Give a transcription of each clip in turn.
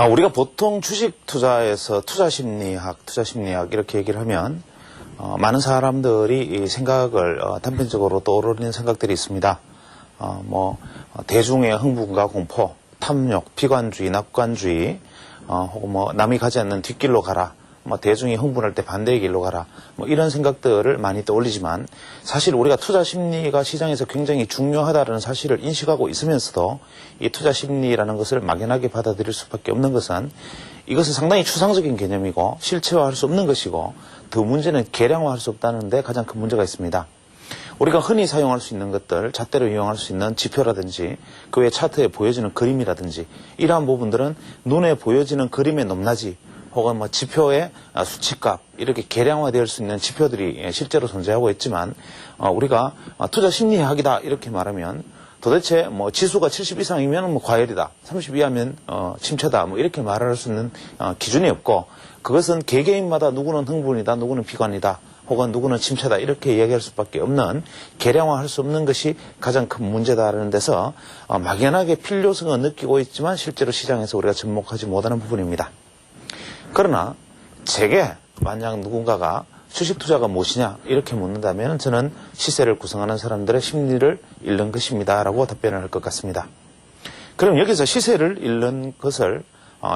우리가 보통 주식 투자에서 투자 심리학 이렇게 얘기를 하면 많은 사람들이 이 생각을 단편적으로 떠오르는 생각들이 있습니다. 대중의 흥분과 공포, 탐욕, 비관주의, 낙관주의, 혹은 남이 가지 않는 뒷길로 가라. 대중이 흥분할 때 반대의 길로 가라. 이런 생각들을 많이 떠올리지만 사실 우리가 투자 심리가 시장에서 굉장히 중요하다는 사실을 인식하고 있으면서도 이 투자 심리라는 것을 막연하게 받아들일 수밖에 없는 것은 이것은 상당히 추상적인 개념이고 실체화할 수 없는 것이고 더 문제는 계량화할 수 없다는 데 가장 큰 문제가 있습니다. 우리가 흔히 사용할 수 있는 것들, 잣대로 이용할 수 있는 지표라든지 그 외 차트에 보여지는 그림이라든지 이러한 부분들은 눈에 보여지는 그림의 높낮이 혹은 지표의 수치값 이렇게 계량화될 수 있는 지표들이 실제로 존재하고 있지만 우리가 투자 심리학이다 이렇게 말하면 도대체 지수가 70 이상이면 과열이다, 30 이하면 침체다 이렇게 말할 수 있는 기준이 없고 그것은 개개인마다 누구는 흥분이다, 누구는 비관이다, 혹은 누구는 침체다 이렇게 이야기할 수밖에 없는 계량화할 수 없는 것이 가장 큰 문제다라는 데서 막연하게 필요성은 느끼고 있지만 실제로 시장에서 우리가 접목하지 못하는 부분입니다. 그러나 제게 만약 누군가가 주식 투자가 무엇이냐 이렇게 묻는다면 저는 시세를 구성하는 사람들의 심리를 읽는 것입니다 라고 답변을 할 것 같습니다. 그럼 여기서 시세를 읽는 것을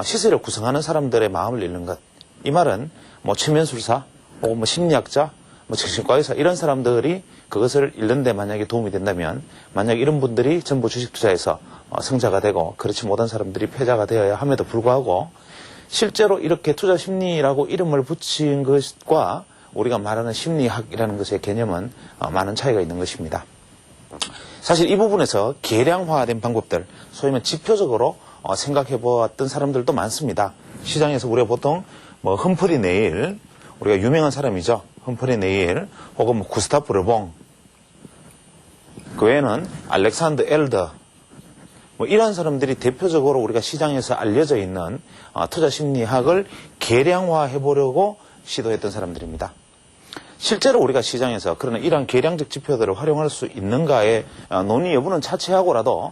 시세를 구성하는 사람들의 마음을 읽는 것, 이 말은 최면술사 혹은 심리학자, 정신과 의사 이런 사람들이 그것을 읽는 데 만약에 도움이 된다면 만약 이런 분들이 전부 주식 투자에서 성자가 되고 그렇지 못한 사람들이 패자가 되어야 함에도 불구하고 실제로 이렇게 투자 심리라고 이름을 붙인 것과 우리가 말하는 심리학이라는 것의 개념은 많은 차이가 있는 것입니다. 사실 이 부분에서 계량화된 방법들, 소위 말해 지표적으로 생각해 보았던 사람들도 많습니다. 시장에서 우리가 보통 험프리 네일, 우리가 유명한 사람이죠. 험프리 네일, 혹은 구스타프 르봉, 그 외에는 알렉산더 엘더, 이러한 사람들이 대표적으로 우리가 시장에서 알려져 있는 투자 심리학을 계량화해 보려고 시도했던 사람들입니다. 실제로 우리가 시장에서 그러나 이러한 계량적 지표들을 활용할 수 있는가의 논의 여부는 차치하고라도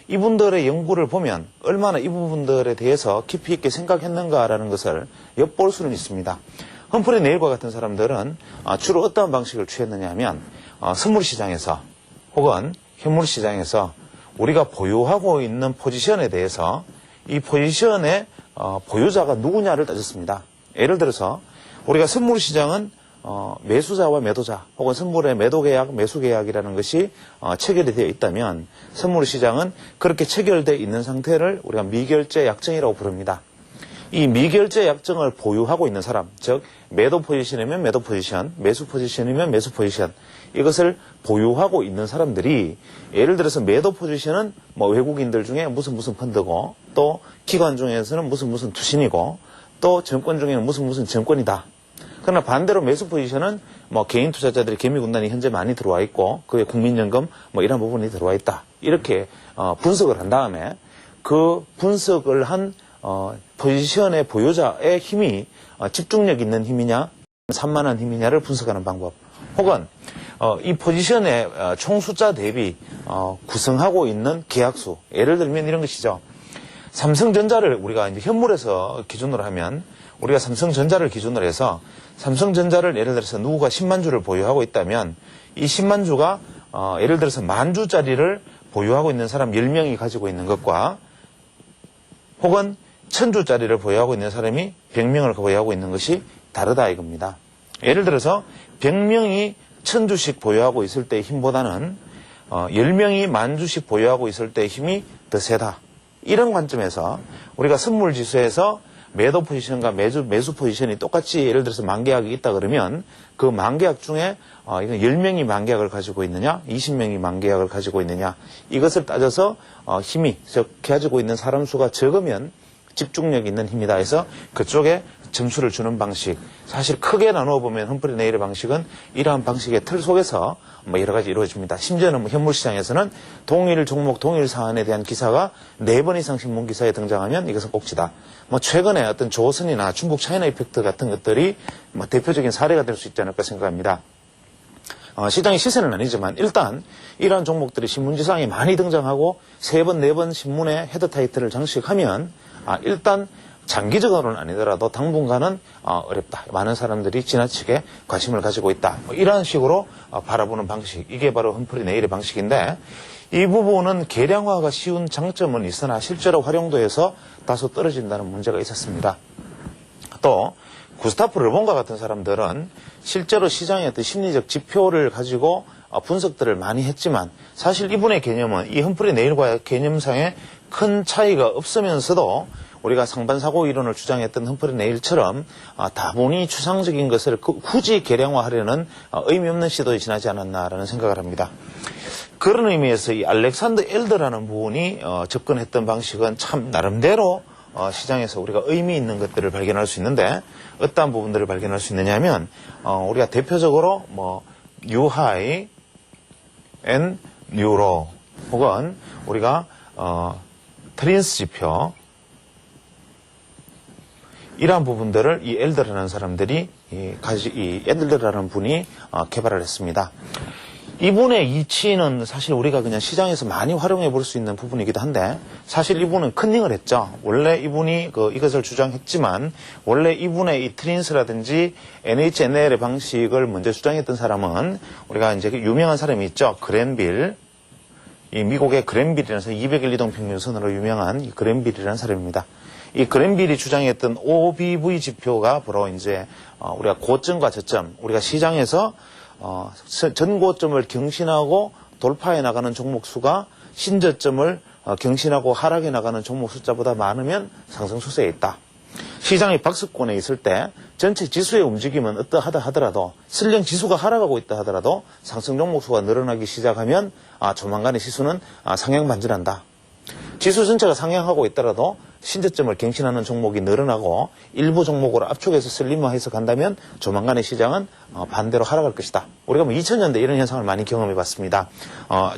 이분들의 연구를 보면 얼마나 이 부분들에 대해서 깊이 있게 생각했는가라는 것을 엿볼 수는 있습니다. 험프리 네일과 같은 사람들은 주로 어떠한 방식을 취했느냐 하면 선물 시장에서 혹은 현물 시장에서 우리가 보유하고 있는 포지션에 대해서 이 포지션의 보유자가 누구냐를 따졌습니다. 예를 들어서 우리가 선물 시장은 매수자와 매도자 혹은 선물의 매도 계약, 매수 계약이라는 것이 체결이 되어 있다면 선물 시장은 그렇게 체결되어 있는 상태를 우리가 미결제 약정이라고 부릅니다. 이 미결제 약정을 보유하고 있는 사람, 즉 매도 포지션이면 매도 포지션, 매수 포지션이면 매수 포지션, 이것을 보유하고 있는 사람들이 예를 들어서 매도 포지션은 외국인들 중에 무슨 펀드고 또 기관 중에서는 무슨 투신이고 또 정권 중에는 무슨 정권이다. 그러나 반대로 매수 포지션은 개인 투자자들의 개미군단이 현재 많이 들어와 있고 그에 국민연금 이런 부분이 들어와 있다. 이렇게 분석을 한 다음에 그 분석을 한 포지션의 보유자의 힘이 집중력 있는 힘이냐 산만한 힘이냐를 분석하는 방법, 혹은 이 포지션의 총 숫자 대비 구성하고 있는 계약수, 예를 들면 이런 것이죠. 삼성전자를 우리가 이제 현물에서 기준으로 하면 우리가 삼성전자를 기준으로 해서 삼성전자를 예를 들어서 누구가 10만 주를 보유하고 있다면 이 10만 주가 예를 들어서 10,000주짜리를 보유하고 있는 사람 10명이 가지고 있는 것과 혹은 1,000주짜리를 보유하고 있는 사람이 100명을 보유하고 있는 것이 다르다 이겁니다. 예를 들어서 100명이 1,000주씩 보유하고 있을 때의 힘보다는 10명이 10,000주씩 보유하고 있을 때의 힘이 더 세다. 이런 관점에서 우리가 선물지수에서 매도 포지션과 매수 포지션이 똑같이 예를 들어서 만계약이 있다 그러면 그 만계약 중에 이건 10명이 만계약을 가지고 있느냐 20명이 만계약을 가지고 있느냐 이것을 따져서 힘이 즉 가지고 있는 사람 수가 적으면 집중력 있는 힘이다 해서 그쪽에 점수를 주는 방식, 사실 크게 나누어 보면 험프리 네일의 방식은 이러한 방식의 틀 속에서 여러 가지 이루어집니다. 심지어는 현물시장에서는 동일 종목, 동일 사안에 대한 기사가 4번 이상 신문기사에 등장하면 이것은 꼭지다. 최근에 어떤 조선이나 중국 차이나 이펙트 같은 것들이 대표적인 사례가 될 수 있지 않을까 생각합니다. 시장의 시세는 아니지만 일단 이러한 종목들이 신문지상에 많이 등장하고 3번, 4번 신문에 헤드 타이틀을 장식하면 일단 장기적으로는 아니더라도 당분간은 어렵다. 많은 사람들이 지나치게 관심을 가지고 있다. 뭐 이런 식으로 바라보는 방식. 이게 바로 험프리 네일의 방식인데 이 부분은 계량화가 쉬운 장점은 있으나 실제로 활용도에서 다소 떨어진다는 문제가 있었습니다. 또 구스타프 르본과 같은 사람들은 실제로 시장의 어떤 심리적 지표를 가지고 분석들을 많이 했지만 사실 이분의 개념은 이 험프리 네일과의 개념상에 큰 차이가 없으면서도 우리가 상반사고 이론을 주장했던 험프리 네일처럼 다분히 추상적인 것을 굳이 계량화하려는 의미 없는 시도에 지나지 않았나라는 생각을 합니다. 그런 의미에서 이 알렉산더 엘더라는 분이 접근했던 방식은 참 나름대로 시장에서 우리가 의미 있는 것들을 발견할 수 있는데 어떠한 부분들을 발견할 수 있느냐면 우리가 대표적으로 뭐 뉴하이 앤 뉴로 혹은 우리가 트린스 지표 이러한 부분들을 이 엘더라는 사람들이 이 엘더라는 분이 개발을 했습니다. 이분의 이치는 사실 우리가 그냥 시장에서 많이 활용해 볼 수 있는 부분이기도 한데 사실 이분은 컨닝을 했죠. 원래 이분이 이것을 주장했지만 원래 이분의 이 트린스라든지 NHNL의 방식을 먼저 주장했던 사람은 우리가 이제 유명한 사람이 있죠. 그랜빌. 이 미국의 그랜빌이라는 사람 201 이동평균선으로 유명한 이 그랜빌이라는 사람입니다. 이 그랜빌이 주장했던 OBV 지표가 바로 이제 우리가 고점과 저점, 우리가 시장에서 전고점을 경신하고 돌파해 나가는 종목 수가 신저점을 경신하고 하락해 나가는 종목 숫자보다 많으면 상승 추세에 있다. 시장이 박스권에 있을 때 전체 지수의 움직임은 어떠하다 하더라도 설령 지수가 하락하고 있다 하더라도 상승 종목 수가 늘어나기 시작하면 조만간에 지수는 상향 반전한다. 지수 전체가 상향하고 있더라도 신저점을 갱신하는 종목이 늘어나고 일부 종목으로 압축해서 슬림화해서 간다면 조만간의 시장은 반대로 하락할 것이다. 우리가 뭐 2000년대 이런 현상을 많이 경험해 봤습니다.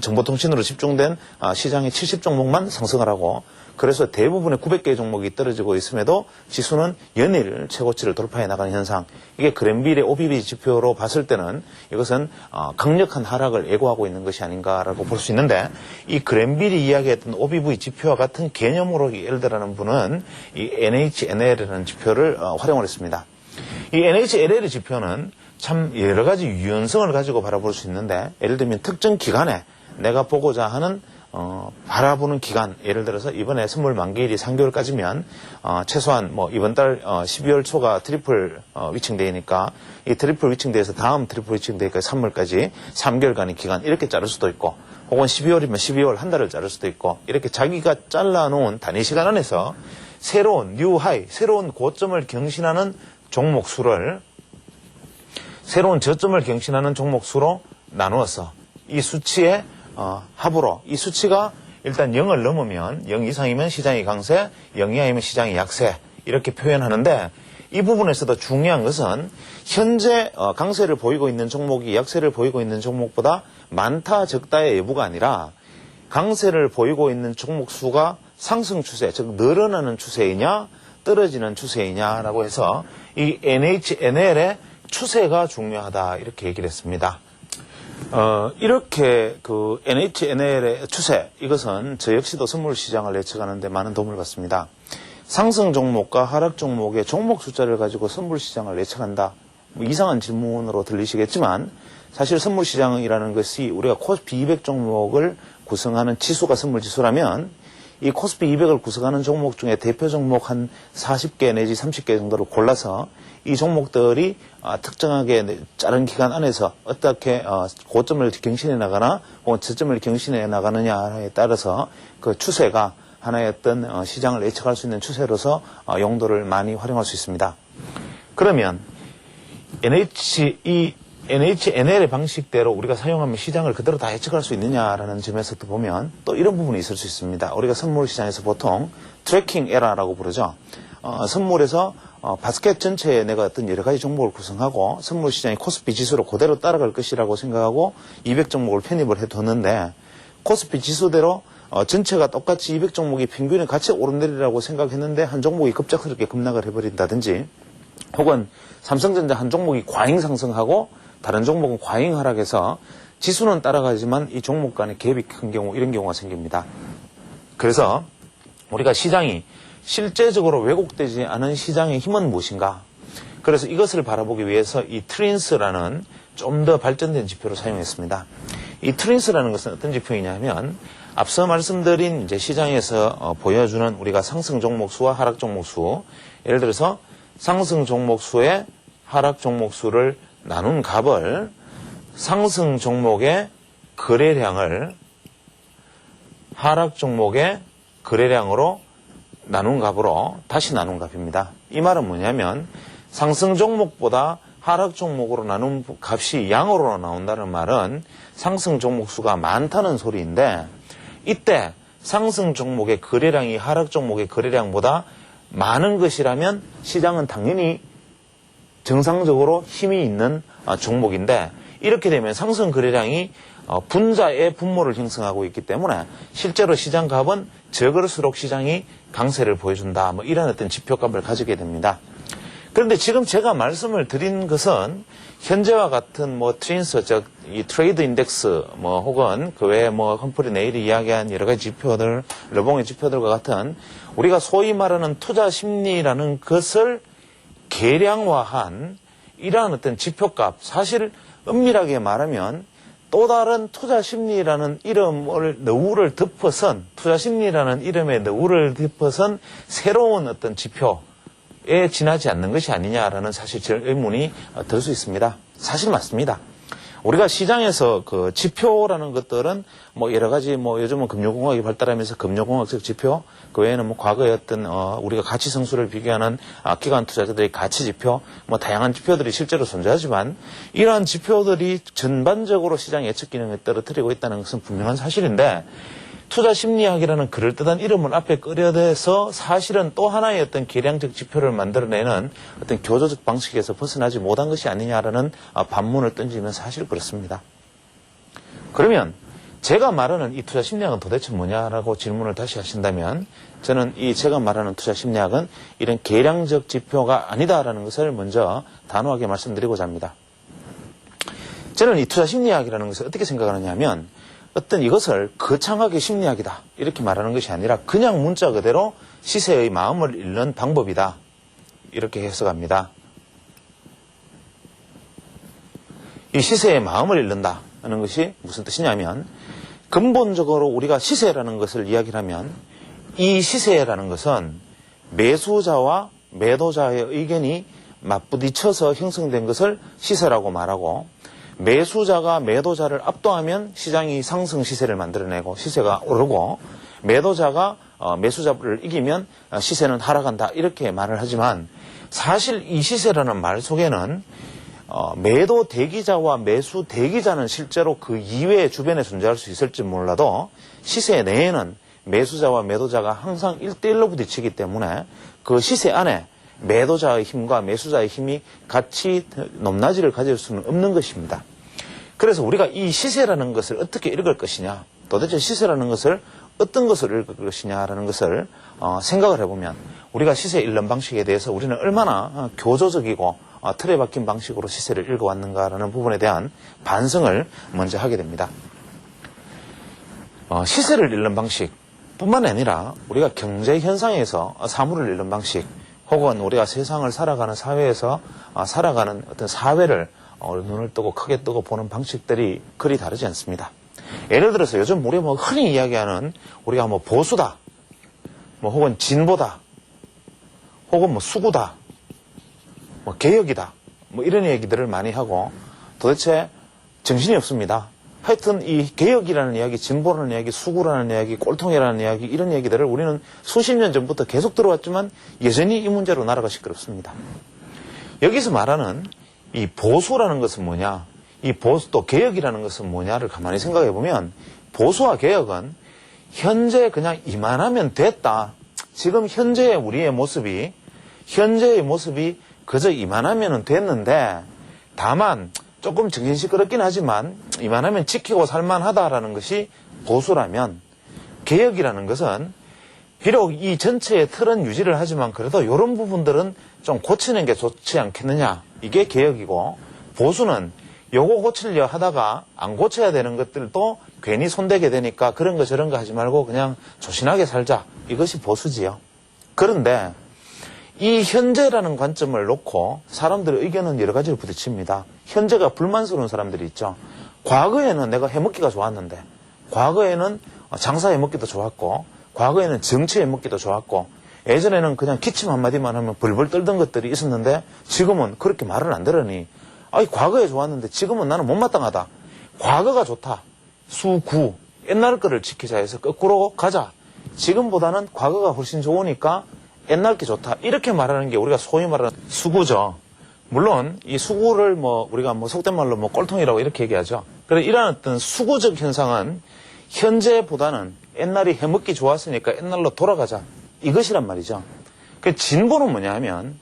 정보통신으로 집중된 시장의 70종목만 상승을 하고 그래서 대부분의 900개의 종목이 떨어지고 있음에도 지수는 연일 최고치를 돌파해 나가는 현상. 이게 그랜빌의 OBV 지표로 봤을 때는 이것은 강력한 하락을 예고하고 있는 것이 아닌가라고 볼 수 있는데 이 그랜빌이 이야기했던 OBV 지표와 같은 개념으로 이 엘더라는 분은 이 NHNL이라는 지표를 활용을 했습니다. 이 NHNL의 지표는 참 여러 가지 유연성을 가지고 바라볼 수 있는데 예를 들면 특정 기간에 내가 보고자 하는 바라보는 기간, 예를 들어서 이번에 선물 만기일이 3개월까지면 최소한 뭐 이번 달 12월 초가 트리플 위칭데이니까 이 트리플 위칭데이에서 다음 트리플 위칭데이까지 3월까지 3개월간의 기간 이렇게 자를 수도 있고 혹은 12월이면 12월 한 달을 자를 수도 있고 이렇게 자기가 잘라놓은 단위 시간 안에서 새로운 뉴 하이, 새로운 고점을 경신하는 종목 수를 새로운 저점을 경신하는 종목 수로 나누어서 이 수치에 합으로 이 수치가 일단 0을 넘으면 0 이상이면 시장이 강세, 0 이하이면 시장이 약세 이렇게 표현하는데 이 부분에서도 중요한 것은 현재 강세를 보이고 있는 종목이 약세를 보이고 있는 종목보다 많다 적다의 여부가 아니라 강세를 보이고 있는 종목 수가 상승 추세, 즉 늘어나는 추세이냐 떨어지는 추세이냐라고 해서 이 NHNL의 추세가 중요하다 이렇게 얘기를 했습니다. 이렇게 그 NHNL의 추세, 이것은 저 역시도 선물 시장을 예측하는 데 많은 도움을 받습니다. 상승 종목과 하락 종목의 종목 숫자를 가지고 선물 시장을 예측한다. 뭐 이상한 질문으로 들리시겠지만 사실 선물 시장이라는 것이 우리가 코스피 200 종목을 구성하는 지수가 선물 지수라면 이 코스피 200을 구성하는 종목 중에 대표 종목 한 40개 내지 30개 정도를 골라서 이 종목들이 특정하게 짧은 기간 안에서 어떻게 고점을 경신해 나가나 혹은 저점을 경신해 나가느냐에 따라서 그 추세가 하나의 어떤 시장을 예측할 수 있는 추세로서 용도를 많이 활용할 수 있습니다. 그러면 NHNL의 방식대로 우리가 사용하면 시장을 그대로 다 예측할 수 있느냐라는 점에서도 보면 또 이런 부분이 있을 수 있습니다. 우리가 선물 시장에서 보통 트래킹 에러라고 부르죠. 선물에서 바스켓 전체에 내가 어떤 여러 가지 종목을 구성하고 선물 시장이 코스피 지수로 그대로 따라갈 것이라고 생각하고 200 종목을 편입을 해뒀는데 코스피 지수대로 전체가 똑같이 200 종목이 평균에 같이 오르내리라고 생각했는데 한 종목이 급작스럽게 급락을 해버린다든지 혹은 삼성전자 한 종목이 과잉 상승하고 다른 종목은 과잉 하락해서 지수는 따라가지만 이 종목 간의 갭이 큰 경우 이런 경우가 생깁니다. 그래서 우리가 시장이 실제적으로 왜곡되지 않은 시장의 힘은 무엇인가? 그래서 이것을 바라보기 위해서 이 트린스라는 좀 더 발전된 지표를 사용했습니다. 이 트린스라는 것은 어떤 지표이냐면 앞서 말씀드린 이제 시장에서 보여주는 우리가 상승 종목 수와 하락 종목 수, 예를 들어서 상승 종목 수의 하락 종목 수를 나눈 값을 상승 종목의 거래량을 하락 종목의 거래량으로 나눈 값으로 다시 나눈 값입니다. 이 말은 뭐냐면 상승 종목보다 하락 종목으로 나눈 값이 양으로 나온다는 말은 상승 종목 수가 많다는 소리인데, 이때 상승 종목의 거래량이 하락 종목의 거래량보다 많은 것이라면 시장은 당연히 정상적으로 힘이 있는 종목인데, 이렇게 되면 상승 거래량이 분자의 분모를 형성하고 있기 때문에 실제로 시장 값은 적을수록 시장이 강세를 보여준다, 뭐 이런 어떤 지표값을 가지게 됩니다. 그런데 지금 제가 말씀을 드린 것은 현재와 같은 뭐 트린스, 즉 이 트레이드 인덱스, 뭐 혹은 그 외에 뭐 험프리 네일이 이야기한 여러 가지 지표들, 르봉의 지표들과 같은 우리가 소위 말하는 투자 심리라는 것을 계량화한 이러한 어떤 지표값, 사실 엄밀하게 말하면 또 다른 투자 심리라는 이름을 너울을 덮어선, 투자 심리라는 이름의 너울을 덮어선 새로운 어떤 지표에 지나지 않는 것이 아니냐라는 사실 의문이 들 수 있습니다. 사실 맞습니다. 우리가 시장에서 그 지표라는 것들은 뭐 여러 가지 뭐 요즘은 금융공학이 발달하면서 금융공학적 지표, 그 외에는 뭐 과거에 어떤 우리가 가치 성수를 비교하는 기관 투자자들의 가치 지표, 뭐 다양한 지표들이 실제로 존재하지만 이러한 지표들이 전반적으로 시장 예측 기능을 떨어뜨리고 있다는 것은 분명한 사실인데, 투자 심리학이라는 그럴듯한 이름을 앞에 끌어대서 사실은 또 하나의 어떤 계량적 지표를 만들어내는 어떤 교조적 방식에서 벗어나지 못한 것이 아니냐라는 반문을 던지면 사실 그렇습니다. 그러면 제가 말하는 이 투자 심리학은 도대체 뭐냐라고 질문을 다시 하신다면, 저는 이 제가 말하는 투자 심리학은 이런 계량적 지표가 아니다라는 것을 먼저 단호하게 말씀드리고자 합니다. 저는 이 투자 심리학이라는 것을 어떻게 생각하느냐 하면, 어떤 이것을 거창하게 심리학이다 이렇게 말하는 것이 아니라 그냥 문자 그대로 시세의 마음을 읽는 방법이다 이렇게 해석합니다. 이 시세의 마음을 읽는다는 것이 무슨 뜻이냐면, 근본적으로 우리가 시세라는 것을 이야기를 하면 이 시세라는 것은 매수자와 매도자의 의견이 맞부딪혀서 형성된 것을 시세라고 말하고, 매수자가 매도자를 압도하면 시장이 상승 시세를 만들어내고 시세가 오르고, 매도자가 매수자를 이기면 시세는 하락한다 이렇게 말을 하지만, 사실 이 시세라는 말 속에는 매도 대기자와 매수 대기자는 실제로 그 이외의 주변에 존재할 수 있을지 몰라도 시세 내에는 매수자와 매도자가 항상 1대1로 부딪히기 때문에 그 시세 안에 매도자의 힘과 매수자의 힘이 같이 높낮이를 가질 수는 없는 것입니다. 그래서 우리가 이 시세라는 것을 어떻게 읽을 것이냐, 도대체 시세라는 것을 어떤 것을 읽을 것이냐라는 것을 생각을 해보면, 우리가 시세 읽는 방식에 대해서 우리는 얼마나 교조적이고 틀에 박힌 방식으로 시세를 읽어왔는가라는 부분에 대한 반성을 먼저 하게 됩니다. 시세를 읽는 방식 뿐만 아니라 우리가 경제 현상에서 사물을 읽는 방식, 혹은 우리가 세상을 살아가는 사회에서 살아가는 어떤 사회를 눈을 뜨고 크게 뜨고 보는 방식들이 그리 다르지 않습니다. 예를 들어서 요즘 우리 뭐 흔히 이야기하는 우리가 뭐 보수다, 뭐 혹은 진보다, 혹은 뭐 수구다, 뭐 개혁이다, 뭐 이런 얘기들을 많이 하고 도대체 정신이 없습니다. 하여튼 이 개혁이라는 이야기, 진보라는 이야기, 수구라는 이야기, 꼴통이라는 이야기, 이런 얘기들을 우리는 수십 년 전부터 계속 들어왔지만 여전히 이 문제로 나라가 시끄럽습니다. 여기서 말하는 이 보수라는 것은 뭐냐, 이 보수 또 개혁이라는 것은 뭐냐를 가만히 생각해 보면, 보수와 개혁은 현재 그냥 이만하면 됐다, 지금 현재의 우리의 모습이, 현재의 모습이 그저 이만하면 됐는데 다만 조금 정신 시끄럽긴 하지만 이만하면 지키고 살만하다라는 것이 보수라면, 개혁이라는 것은 비록 이 전체의 틀은 유지를 하지만 그래도 이런 부분들은 좀 고치는 게 좋지 않겠느냐, 이게 개혁이고, 보수는 요거 고치려 하다가 안 고쳐야 되는 것들도 괜히 손대게 되니까 그런 거 저런 거 하지 말고 그냥 조신하게 살자, 이것이 보수지요. 그런데 이 현재라는 관점을 놓고 사람들의 의견은 여러 가지로 부딪힙니다. 현재가 불만스러운 사람들이 있죠. 과거에는 내가 해먹기가 좋았는데, 과거에는 장사 해먹기도 좋았고, 과거에는 정치 해먹기도 좋았고, 예전에는 그냥 기침 한마디만 하면 벌벌 떨던 것들이 있었는데 지금은 그렇게 말을 안 들으니, 아이 과거에 좋았는데 지금은 나는 못마땅하다. 과거가 좋다. 수구. 옛날 거를 지키자 해서 거꾸로 가자. 지금보다는 과거가 훨씬 좋으니까 옛날 게 좋다. 이렇게 말하는 게 우리가 소위 말하는 수구죠. 물론 이 수구를 우리가 속된 말로 꼴통이라고 이렇게 얘기하죠. 그래 이러한 어떤 수구적 현상은 현재보다는 옛날이 해먹기 좋았으니까 옛날로 돌아가자. 이것이란 말이죠. 그 진보는 뭐냐 하면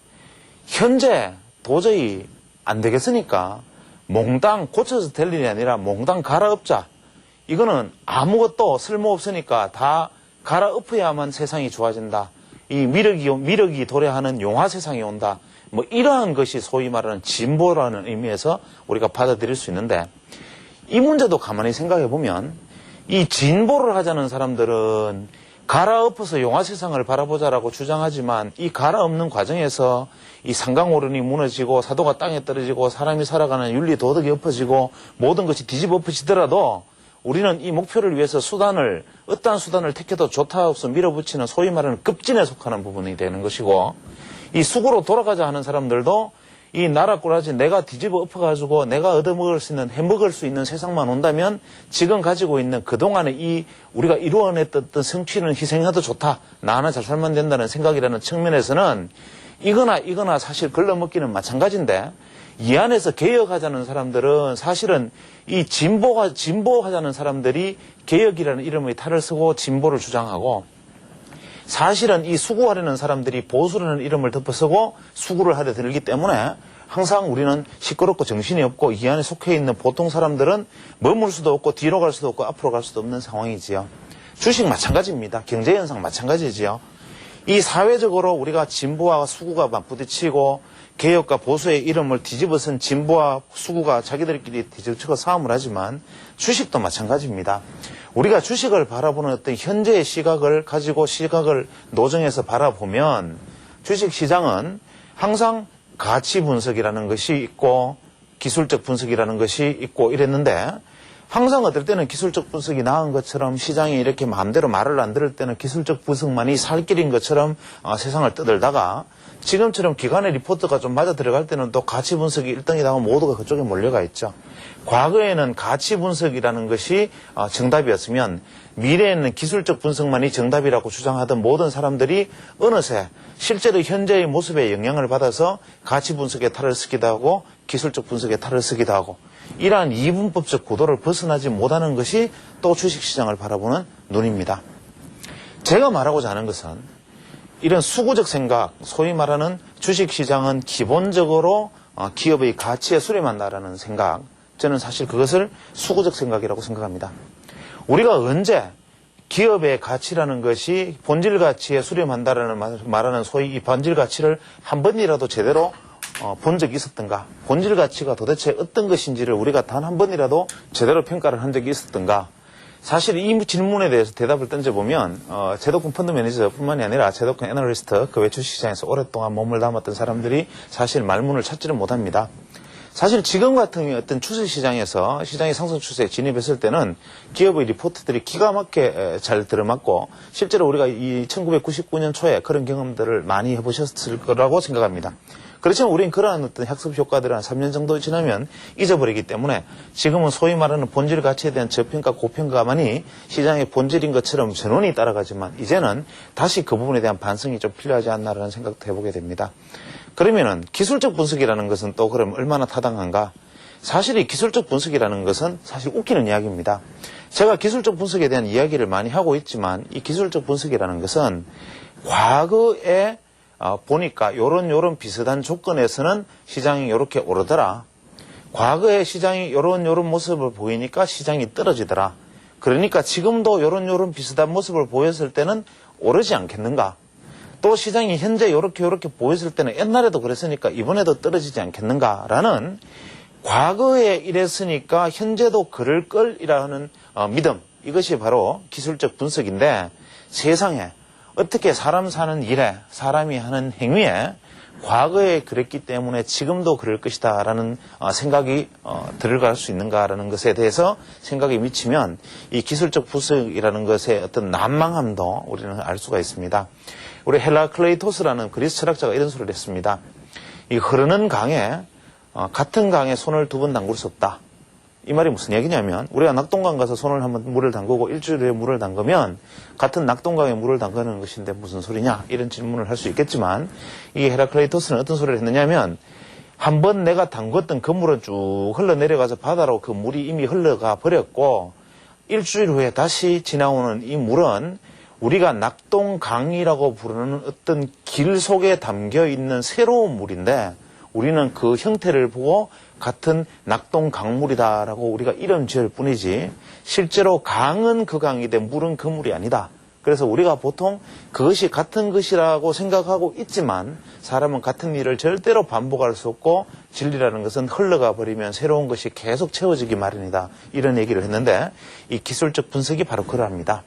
현재 도저히 안 되겠으니까 몽땅 고쳐서 될 일이 아니라 몽땅 갈아엎자. 이거는 아무것도 쓸모없으니까 다 갈아엎어야만 세상이 좋아진다. 이 미륵이 도래하는 용화 세상이 온다. 이러한 것이 소위 말하는 진보라는 의미에서 우리가 받아들일 수 있는데, 이 문제도 가만히 생각해 보면 이 진보를 하자는 사람들은 갈아엎어서 용화 세상을 바라보자라고 주장하지만, 이 갈아엎는 과정에서 이 상강오른이 무너지고 사도가 땅에 떨어지고 사람이 살아가는 윤리 도덕이 엎어지고 모든 것이 뒤집어 엎어지더라도 우리는 이 목표를 위해서 어떠한 수단을 택해도 좋다 없어 밀어붙이는 소위 말하는 급진에 속하는 부분이 되는 것이고, 이 수구로 돌아가자 하는 사람들도 이 나라 꾸라지 내가 뒤집어 엎어가지고 내가 얻어먹을 수 있는, 해먹을 수 있는 세상만 온다면 지금 가지고 있는 그동안의 이 우리가 이루어냈던 성취는 희생해도 좋다. 나 하나 잘 살면 된다는 생각이라는 측면에서는 이거나 사실 걸러먹기는 마찬가지인데, 이 안에서 개혁하자는 사람들은 사실은 이 진보하자는 사람들이 개혁이라는 이름의 탈을 쓰고 진보를 주장하고, 사실은 이 수구하려는 사람들이 보수라는 이름을 덮어쓰고 수구를 하려 들기 때문에 항상 우리는 시끄럽고 정신이 없고 이 안에 속해 있는 보통 사람들은 머물 수도 없고 뒤로 갈 수도 없고 앞으로 갈 수도 없는 상황이지요. 주식 마찬가지입니다. 경제현상 마찬가지지요. 이 사회적으로 우리가 진보와 수구가 맞부딪히고 개혁과 보수의 이름을 뒤집어쓴 진보와 수구가 자기들끼리 뒤집치고 싸움을 하지만 주식도 마찬가지입니다. 우리가 주식을 바라보는 어떤 현재의 시각을 가지고 시각을 노정해서 바라보면 주식시장은 항상 가치 분석이라는 것이 있고 기술적 분석이라는 것이 있고 이랬는데, 항상 어떨 때는 기술적 분석이 나은 것처럼 시장이 이렇게 마음대로 말을 안 들을 때는 기술적 분석만이 살 길인 것처럼 세상을 떠들다가, 지금처럼 기관의 리포트가 좀 맞아 들어갈 때는 또 가치 분석이 1등이다 모두가 그쪽에 몰려가 있죠. 과거에는 가치 분석이라는 것이 정답이었으면 미래에는 기술적 분석만이 정답이라고 주장하던 모든 사람들이 어느새 실제로 현재의 모습에 영향을 받아서 가치 분석에 탈을 쓰기도 하고 기술적 분석에 탈을 쓰기도 하고, 이러한 이분법적 구도를 벗어나지 못하는 것이 또 주식시장을 바라보는 눈입니다. 제가 말하고자 하는 것은 이런 수구적 생각, 소위 말하는 주식시장은 기본적으로 기업의 가치에 수렴한다라는 생각, 저는 사실 그것을 수구적 생각이라고 생각합니다. 우리가 언제 기업의 가치라는 것이 본질 가치에 수렴한다라는 말하는 소위 이 본질 가치를 한 번이라도 제대로 본 적이 있었던가, 본질 가치가 도대체 어떤 것인지를 우리가 단 한 번이라도 제대로 평가를 한 적이 있었던가. 사실 이 질문에 대해서 대답을 던져보면 제도권 펀드 매니저뿐만이 아니라 제도권 애널리스트, 그 외 주식시장에서 오랫동안 몸을 담았던 사람들이 사실 말문을 찾지를 못합니다. 사실 지금 같은 어떤 추세시장에서 시장의 상승 추세에 진입했을 때는 기업의 리포트들이 기가 막히게 잘 들어맞고, 실제로 우리가 이 1999년 초에 그런 경험들을 많이 해보셨을 거라고 생각합니다. 그렇지만 우리는 그러한 어떤 학습 효과들을 한 3년 정도 지나면 잊어버리기 때문에 지금은 소위 말하는 본질 가치에 대한 저평가, 고평가만이 시장의 본질인 것처럼 전원이 따라가지만, 이제는 다시 그 부분에 대한 반성이 좀 필요하지 않나라는 생각도 해보게 됩니다. 그러면은 기술적 분석이라는 것은 또 그럼 얼마나 타당한가? 사실 이 기술적 분석이라는 것은 사실 웃기는 이야기입니다. 제가 기술적 분석에 대한 이야기를 많이 하고 있지만, 이 기술적 분석이라는 것은 과거에 보니까 요런 비슷한 조건에서는 시장이 요렇게 오르더라. 과거에 시장이 요런 모습을 보이니까 시장이 떨어지더라. 그러니까 지금도 요런 비슷한 모습을 보였을 때는 오르지 않겠는가? 또 시장이 현재 요렇게 보였을 때는 옛날에도 그랬으니까 이번에도 떨어지지 않겠는가라는, 과거에 이랬으니까 현재도 그럴 걸이라는 믿음, 이것이 바로 기술적 분석인데, 세상에 어떻게 사람 사는 일에, 사람이 하는 행위에 과거에 그랬기 때문에 지금도 그럴 것이다 라는 생각이 들어갈 수 있는가라는 것에 대해서 생각이 미치면 이 기술적 분석이라는 것의 어떤 난망함도 우리는 알 수가 있습니다. 우리 헬라클레이토스라는 그리스 철학자가 이런 소리를 했습니다. 이 흐르는 강에 같은 강에 손을 두 번 담글 수 없다. 이 말이 무슨 얘기냐면 우리가 낙동강 가서 손을 한번 물을 담그고 일주일에 물을 담그면 같은 낙동강에 물을 담그는 것인데 무슨 소리냐 이런 질문을 할 수 있겠지만 이 헤라클레이토스는 어떤 소리를 했느냐면 한번 내가 담궜던 그 물은 쭉 흘러내려가서 바다로 그 물이 이미 흘러가 버렸고 일주일 후에 다시 지나오는 이 물은 우리가 낙동강이라고 부르는 어떤 길 속에 담겨 있는 새로운 물인데 우리는 그 형태를 보고 같은 낙동강물이다라고 우리가 이름 지을 뿐이지 실제로 강은 그 강이되 물은 그 물이 아니다. 그래서 우리가 보통 그것이 같은 것이라고 생각하고 있지만 사람은 같은 일을 절대로 반복할 수 없고 진리라는 것은 흘러가 버리면 새로운 것이 계속 채워지기 마련이다. 이런 얘기를 했는데 이 기술적 분석이 바로 그러합니다.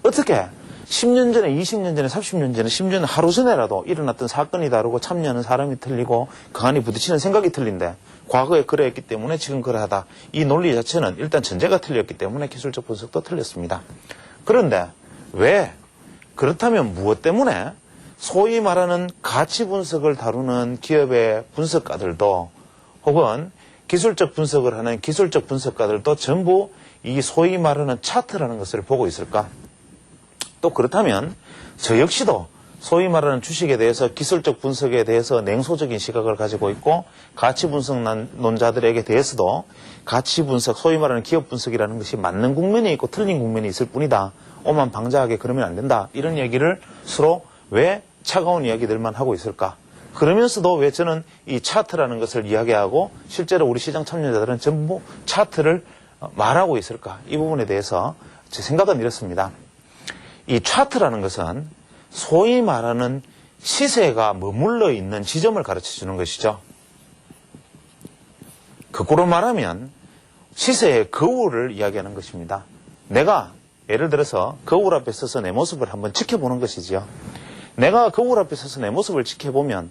어떻게 10년 전에, 20년 전에, 30년 전에, 심지어는 하루 전에라도 일어났던 사건이 다르고 참여하는 사람이 틀리고 그 안에 부딪히는 생각이 틀린데 과거에 그러했기 때문에 지금 그러하다. 이 논리 자체는 일단 전제가 틀렸기 때문에 기술적 분석도 틀렸습니다. 그런데 왜? 그렇다면 무엇 때문에 소위 말하는 가치 분석을 다루는 기업의 분석가들도 혹은 기술적 분석을 하는 기술적 분석가들도 전부 이 소위 말하는 차트라는 것을 보고 있을까? 또 그렇다면 저 역시도 소위 말하는 주식에 대해서 기술적 분석에 대해서 냉소적인 시각을 가지고 있고 가치 분석 논자들에게 대해서도 가치 분석, 소위 말하는 기업 분석이라는 것이 맞는 국면이 있고 틀린 국면이 있을 뿐이다. 오만방자하게 그러면 안 된다. 이런 얘기를 서로 왜 차가운 이야기들만 하고 있을까? 그러면서도 왜 저는 이 차트라는 것을 이야기하고 실제로 우리 시장 참여자들은 전부 차트를 말하고 있을까? 이 부분에 대해서 제 생각은 이렇습니다. 이 차트라는 것은 소위 말하는 시세가 머물러 있는 지점을 가르쳐 주는 것이죠. 거꾸로 말하면 시세의 거울을 이야기하는 것입니다. 내가 예를 들어서 거울 앞에 서서 내 모습을 한번 지켜보는 것이죠. 내가 거울 앞에 서서 내 모습을 지켜보면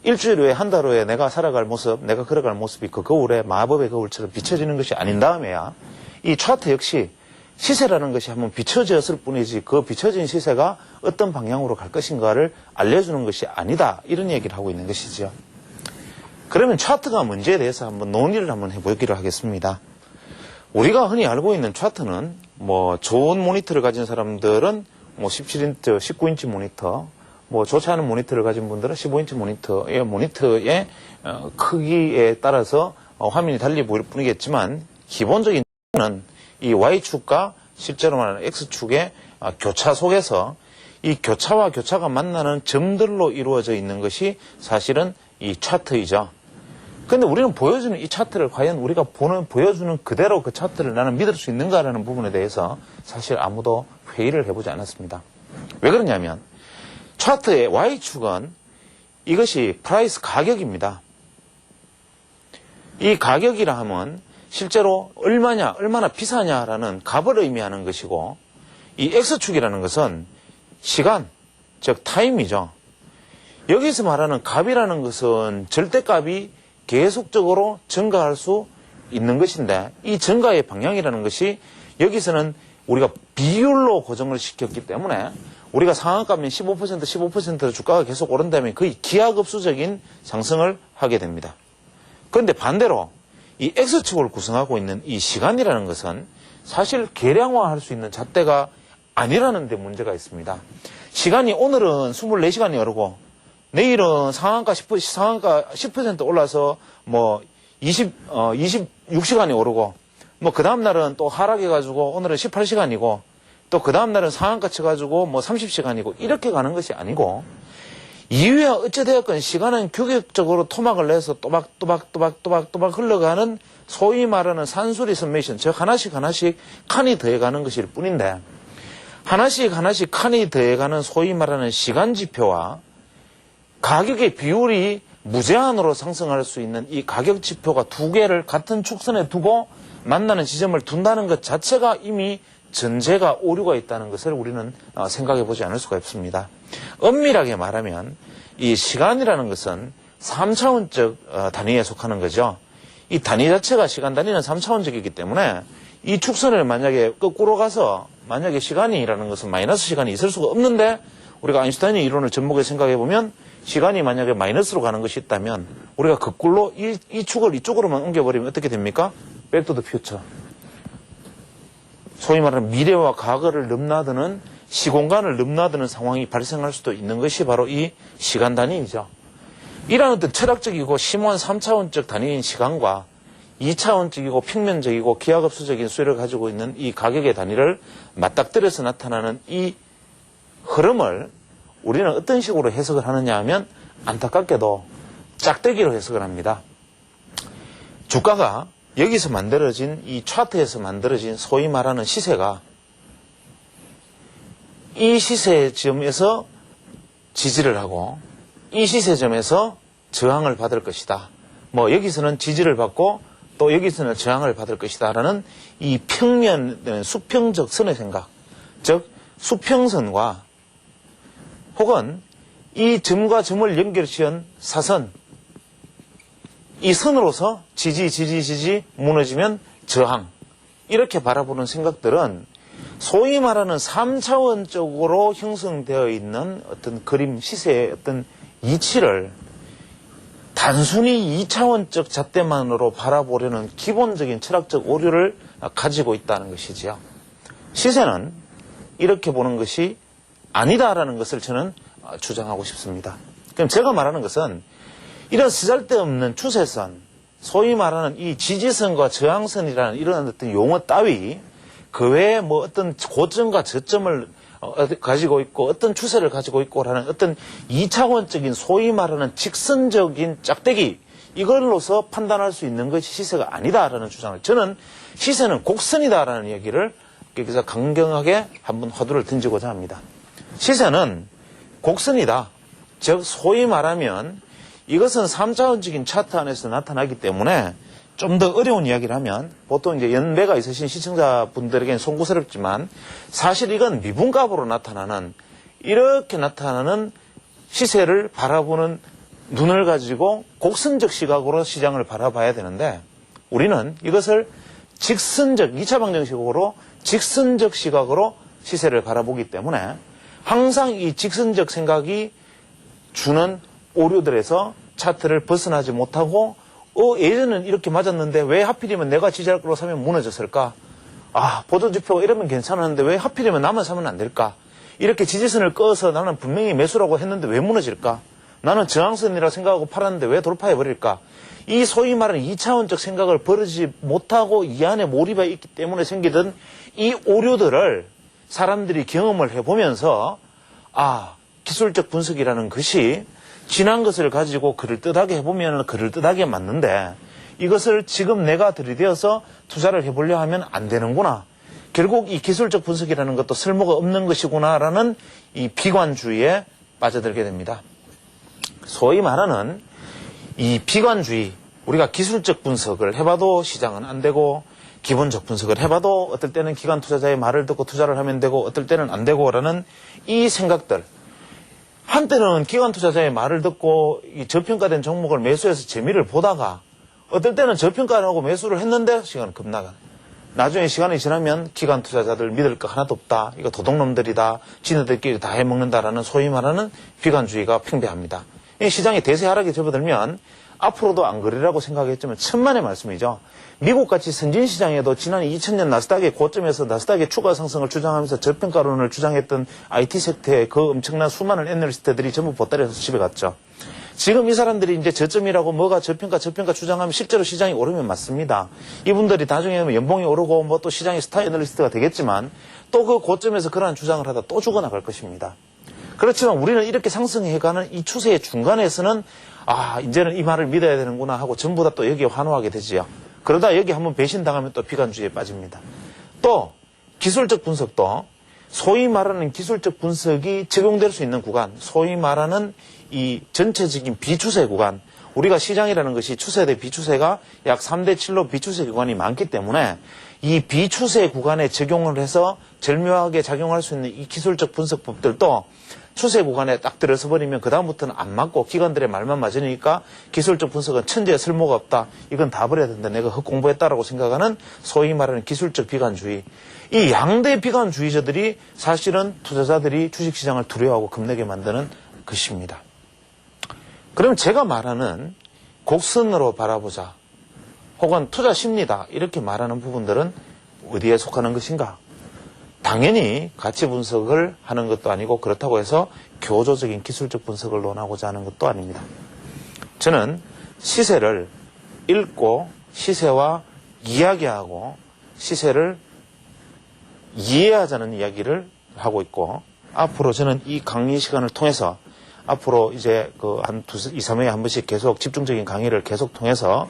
일주일 후에 한 달 후에 내가 살아갈 모습, 내가 걸어갈 모습이 그 거울에 마법의 거울처럼 비춰지는 것이 아닌 다음에야 이 차트 역시 시세라는 것이 한번 비춰졌을 뿐이지 그 비춰진 시세가 어떤 방향으로 갈 것인가를 알려주는 것이 아니다. 이런 얘기를 하고 있는 것이죠. 그러면 차트가 문제에 대해서 한번 논의를 한번 해보기로 하겠습니다. 우리가 흔히 알고 있는 차트는 뭐 좋은 모니터를 가진 사람들은 뭐 17인치, 19인치 모니터, 뭐 좋지 않은 모니터를 가진 분들은 15인치 모니터의 크기에 따라서 화면이 달리 보일 뿐이겠지만 기본적인 는 이 Y축과 실제로 말하는 X축의 교차 속에서 이 교차와 교차가 만나는 점들로 이루어져 있는 것이 사실은 이 차트이죠. 그런데 우리는 보여주는 이 차트를 과연 우리가 보여주는 그대로 그 차트를 나는 믿을 수 있는가라는 부분에 대해서 사실 아무도 회의를 해보지 않았습니다. 왜 그러냐면 차트의 Y축은 이것이 프라이스 가격입니다. 이 가격이라 하면 실제로 얼마나 비싸냐라는 값을 의미하는 것이고 이 X축이라는 것은 시간, 즉 타임이죠. 여기서 말하는 값이라는 것은 절대값이 계속적으로 증가할 수 있는 것인데 이 증가의 방향이라는 것이 여기서는 우리가 비율로 고정을 시켰기 때문에 우리가 상한가면 15%로 주가가 계속 오른다면 거의 기하급수적인 상승을 하게 됩니다. 그런데 반대로 이 X축을 구성하고 있는 이 시간이라는 것은 사실 계량화할 수 있는 잣대가 아니라는 데 문제가 있습니다. 시간이 오늘은 24시간이 오르고 내일은 상한가 10% 올라서 뭐 26시간이 오르고 뭐 그 다음날은 또 하락해가지고 오늘은 18시간이고 또 그 다음날은 상한가 쳐가지고 뭐 30시간이고 이렇게 가는 것이 아니고 이후에 어찌되었건 시간은 규격적으로 토막을 내서 또박 흘러가는 소위 말하는 산수리 서메이션, 즉 하나씩 칸이 더해가는 것일 뿐인데 하나씩 칸이 더해가는 소위 말하는 시간 지표와 가격의 비율이 무제한으로 상승할 수 있는 이 가격 지표가 두 개를 같은 축선에 두고 만나는 지점을 둔다는 것 자체가 이미 전제가 오류가 있다는 것을 우리는 생각해 보지 않을 수가 없습니다. 엄밀하게 말하면 이 시간이라는 것은 3차원적 단위에 속하는 거죠. 이 단위 자체가 시간 단위는 3차원적이기 때문에 이 축선을 만약에 거꾸로 가서 만약에 시간이라는 것은 마이너스 시간이 있을 수가 없는데 우리가 아인슈타인의 이론을 접목해 생각해 보면 시간이 만약에 마이너스로 가는 것이 있다면 우리가 거꾸로 이 축을 이쪽으로만 옮겨버리면 어떻게 됩니까? Back to the future. 소위 말하는 미래와 과거를 넘나드는 시공간을 넘나드는 상황이 발생할 수도 있는 것이 바로 이 시간 단위이죠. 이런 어떤 철학적이고 심오한 3차원적 단위인 시간과 2차원적이고 평면적이고 기하급수적인 수를 가지고 있는 이 가격의 단위를 맞닥뜨려서 나타나는 이 흐름을 우리는 어떤 식으로 해석을 하느냐 하면 안타깝게도 짝대기로 해석을 합니다. 주가가 여기서 만들어진 이 차트에서 만들어진 소위 말하는 시세가 이 시세점에서 지지를 하고 이 시세점에서 저항을 받을 것이다. 뭐 여기서는 지지를 받고 또 여기서는 저항을 받을 것이다 라는 이 평면, 수평적 선의 생각, 즉 수평선과 혹은 이 점과 점을 연결시한 사선, 이 선으로서 지지 무너지면 저항, 이렇게 바라보는 생각들은 소위 말하는 3차원적으로 형성되어 있는 어떤 그림 시세의 어떤 이치를 단순히 2차원적 잣대만으로 바라보려는 기본적인 철학적 오류를 가지고 있다는 것이지요. 시세는 이렇게 보는 것이 아니다라는 것을 저는 주장하고 싶습니다. 그럼 제가 말하는 것은 이런 쓰잘데없는 추세선, 소위 말하는 이 지지선과 저항선이라는 이런 어떤 용어 따위 그 외에 뭐 어떤 고점과 저점을 가지고 있고 어떤 추세를 가지고 있고라는 어떤 2차원적인 소위 말하는 직선적인 짝대기, 이걸로서 판단할 수 있는 것이 시세가 아니다라는 주장을, 저는 시세는 곡선이다라는 얘기를 여기서 강경하게 한번 화두를 던지고자 합니다. 시세는 곡선이다. 즉 소위 말하면 이것은 3차원적인 차트 안에서 나타나기 때문에 좀 더 어려운 이야기를 하면 보통 이제 연배가 있으신 시청자분들에게는 송구스럽지만 사실 이건 미분값으로 나타나는, 이렇게 나타나는 시세를 바라보는 눈을 가지고 곡선적 시각으로 시장을 바라봐야 되는데 우리는 이것을 직선적 2차 방정식으로 직선적 시각으로 시세를 바라보기 때문에 항상 이 직선적 생각이 주는 오류들에서 차트를 벗어나지 못하고 예전은 이렇게 맞았는데 왜 하필이면 내가 지지할 거로 사면 무너졌을까? 보조지표가 이러면 괜찮았는데 왜 하필이면 나만 사면 안 될까? 이렇게 지지선을 꺼서 나는 분명히 매수라고 했는데 왜 무너질까? 나는 저항선이라 생각하고 팔았는데 왜 돌파해버릴까? 이 소위 말하는 2차원적 생각을 버리지 못하고 이 안에 몰입해 있기 때문에 생기던 이 오류들을 사람들이 경험을 해보면서 기술적 분석이라는 것이 지난 것을 가지고 그럴듯하게 해보면 그럴듯하게 맞는데 이것을 지금 내가 들이대어서 투자를 해보려 하면 안 되는구나. 결국 이 기술적 분석이라는 것도 쓸모가 없는 것이구나라는 이 비관주의에 빠져들게 됩니다. 소위 말하는 이 비관주의, 우리가 기술적 분석을 해봐도 시장은 안 되고 기본적 분석을 해봐도 어떨 때는 기관 투자자의 말을 듣고 투자를 하면 되고 어떨 때는 안 되고라는 이 생각들, 한때는 기관 투자자의 말을 듣고 이 저평가된 종목을 매수해서 재미를 보다가 어떨 때는 저평가를 하고 매수를 했는데 시간은 급나가. 나중에 시간이 지나면 기관 투자자들 믿을 거 하나도 없다. 이거 도둑놈들이다. 지네들끼리 다 해먹는다라는 소위 말하는 비관주의가 팽배합니다. 이 시장이 대세 하락에 접어들면 앞으로도 안 그러리라고 생각했지만 천만의 말씀이죠. 미국같이 선진시장에도 지난 2000년 나스닥의 고점에서 나스닥의 추가 상승을 주장하면서 저평가론을 주장했던 IT 섹터의 그 엄청난 수많은 애널리스트들이 전부 보따리에서 집에 갔죠. 지금 이 사람들이 이제 저점이라고 뭐가 저평가 주장하면 실제로 시장이 오르면 맞습니다. 이분들이 나중에 연봉이 오르고 뭐 또 시장의 스타 애널리스트가 되겠지만 또 그 고점에서 그러한 주장을 하다 또 죽어나갈 것입니다. 그렇지만 우리는 이렇게 상승해가는 이 추세의 중간에서는 이제는 이 말을 믿어야 되는구나 하고 전부 다 또 여기에 환호하게 되지요. 그러다 여기 한번 배신당하면 또 비관주의에 빠집니다. 또 기술적 분석도 소위 말하는 기술적 분석이 적용될 수 있는 구간, 소위 말하는 이 전체적인 비추세 구간, 우리가 시장이라는 것이 추세 대 비추세가 약 3대 7로 비추세 구간이 많기 때문에 이 비추세 구간에 적용을 해서 절묘하게 작용할 수 있는 이 기술적 분석법들도 추세 구간에 딱 들어서 버리면 그다음부터는 안 맞고 기관들의 말만 맞으니까 기술적 분석은 천재의 쓸모가 없다. 이건 다 버려야 된다. 내가 헛공부했다라고 생각하는 소위 말하는 기술적 비관주의. 이 양대 비관주의자들이 사실은 투자자들이 주식시장을 두려워하고 겁내게 만드는 것입니다. 그럼 제가 말하는 곡선으로 바라보자. 혹은 투자 심리다. 이렇게 말하는 부분들은 어디에 속하는 것인가? 당연히 가치 분석을 하는 것도 아니고 그렇다고 해서 교조적인 기술적 분석을 논하고자 하는 것도 아닙니다. 저는 시세를 읽고 시세와 이야기하고 시세를 이해하자는 이야기를 하고 있고 앞으로 저는 이 강의 시간을 통해서 앞으로 이제 한 2, 3회에 한 번씩 계속 집중적인 강의를 계속 통해서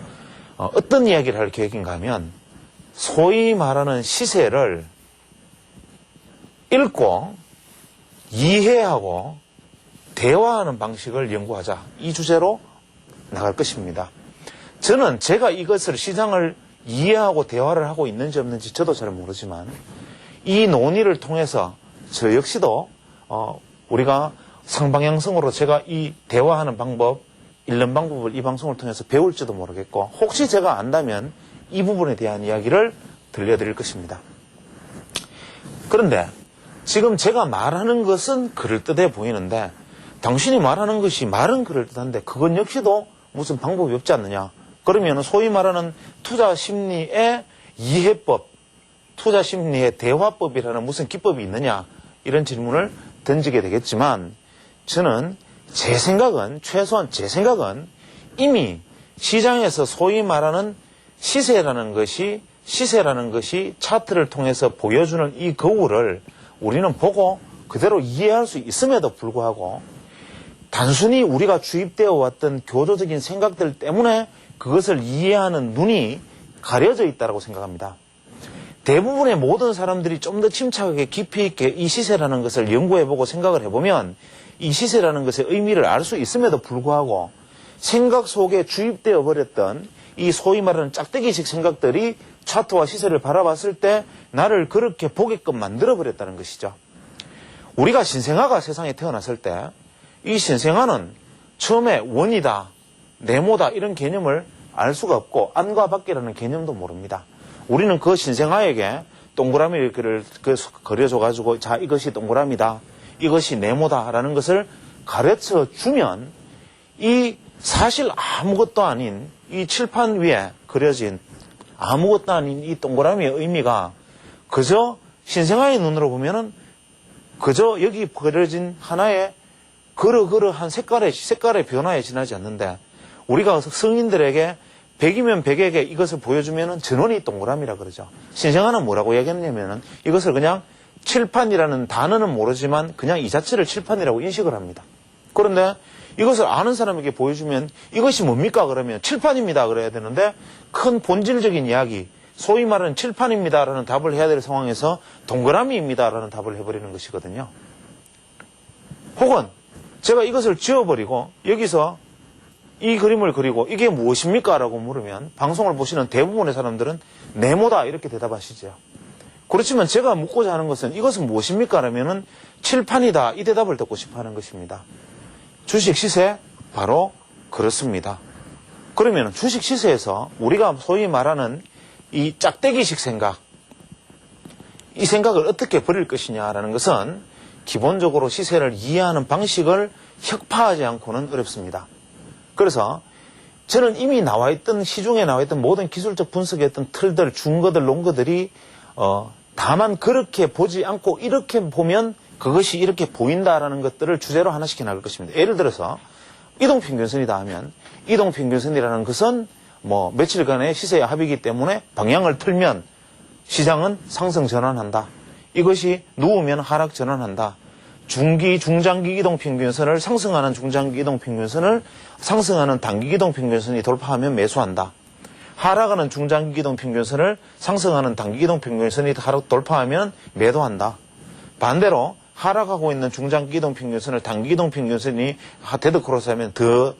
어떤 이야기를 할 계획인가 하면 소위 말하는 시세를 읽고 이해하고 대화하는 방식을 연구하자. 이 주제로 나갈 것입니다. 저는 제가 이것을 시장을 이해하고 대화를 하고 있는지 없는지 저도 잘 모르지만 이 논의를 통해서 저 역시도 우리가 상방향성으로 제가 이 대화하는 방법, 읽는 방법을 이 방송을 통해서 배울지도 모르겠고 혹시 제가 안다면 이 부분에 대한 이야기를 들려드릴 것입니다. 그런데 지금 제가 말하는 것은 그럴듯해 보이는데 당신이 말하는 것이 말은 그럴듯한데 그건 역시도 무슨 방법이 없지 않느냐. 그러면 소위 말하는 투자 심리의 이해법, 투자 심리의 대화법이라는 무슨 기법이 있느냐 이런 질문을 던지게 되겠지만 저는 제 생각은 최소한 제 생각은 이미 시장에서 소위 말하는 시세라는 것이 차트를 통해서 보여주는 이 거울을 우리는 보고 그대로 이해할 수 있음에도 불구하고 단순히 우리가 주입되어 왔던 교조적인 생각들 때문에 그것을 이해하는 눈이 가려져 있다고 생각합니다. 대부분의 모든 사람들이 좀 더 침착하게 깊이 있게 이 시세라는 것을 연구해보고 생각을 해보면 이 시세라는 것의 의미를 알 수 있음에도 불구하고 생각 속에 주입되어 버렸던 이 소위 말하는 짝대기식 생각들이 차트와 시세를 바라봤을 때 나를 그렇게 보게끔 만들어버렸다는 것이죠. 우리가 신생아가 세상에 태어났을 때 이 신생아는 처음에 원이다, 네모다 이런 개념을 알 수가 없고 안과 밖이라는 개념도 모릅니다. 우리는 그 신생아에게 동그라미를 그려줘가지고 자 이것이 동그라미다, 이것이 네모다라는 것을 가르쳐 주면 이 사실 아무것도 아닌 이 칠판 위에 그려진 아무것도 아닌 이 동그라미의 의미가 그저 신생아의 눈으로 보면은 그저 여기 그려진 하나의 그러한 색깔의 변화에 지나지 않는데 우리가 성인들에게 100이면 100에게 이것을 보여주면은 전원이 동그라미라 그러죠. 신생아는 뭐라고 얘기했냐면은 이것을 그냥 칠판이라는 단어는 모르지만 그냥 이 자체를 칠판이라고 인식을 합니다. 그런데 이것을 아는 사람에게 보여주면 이것이 뭡니까? 그러면 칠판입니다. 그래야 되는데 큰 본질적인 이야기, 소위 말하는 칠판입니다라는 답을 해야 될 상황에서 동그라미입니다라는 답을 해버리는 것이거든요. 혹은 제가 이것을 지워버리고 여기서 이 그림을 그리고 이게 무엇입니까? 라고 물으면 방송을 보시는 대부분의 사람들은 네모다 이렇게 대답하시죠. 그렇지만 제가 묻고자 하는 것은 이것은 무엇입니까? 라면은 칠판이다 이 대답을 듣고 싶어 하는 것입니다. 주식 시세 바로 그렇습니다. 그러면 주식 시세에서 우리가 소위 말하는 이 짝대기식 생각, 이 생각을 어떻게 버릴 것이냐라는 것은 기본적으로 시세를 이해하는 방식을 혁파하지 않고는 어렵습니다. 그래서 저는 이미 나와있던 시중에 나와있던 모든 기술적 분석의 어떤 틀들, 중거들, 롱거들이 다만 그렇게 보지 않고 이렇게 보면 그것이 이렇게 보인다라는 것들을 주제로 하나씩 나갈 것입니다. 예를 들어서 이동평균선이다 하면 이동평균선이라는 것은 뭐 며칠간의 시세의 합이기 때문에 방향을 틀면 시장은 상승 전환한다. 이것이 누우면 하락 전환한다. 중기, 중장기 이동평균선을 상승하는 중장기 이동평균선을 상승하는 단기 이동평균선이 돌파하면 매수한다. 하락하는 중장기 이동평균선을 상승하는 단기 이동평균선이 돌파하면 매도한다. 반대로 하락하고 있는 중장기 이동평균선을 단기 이동평균선이 데드크로스하면 더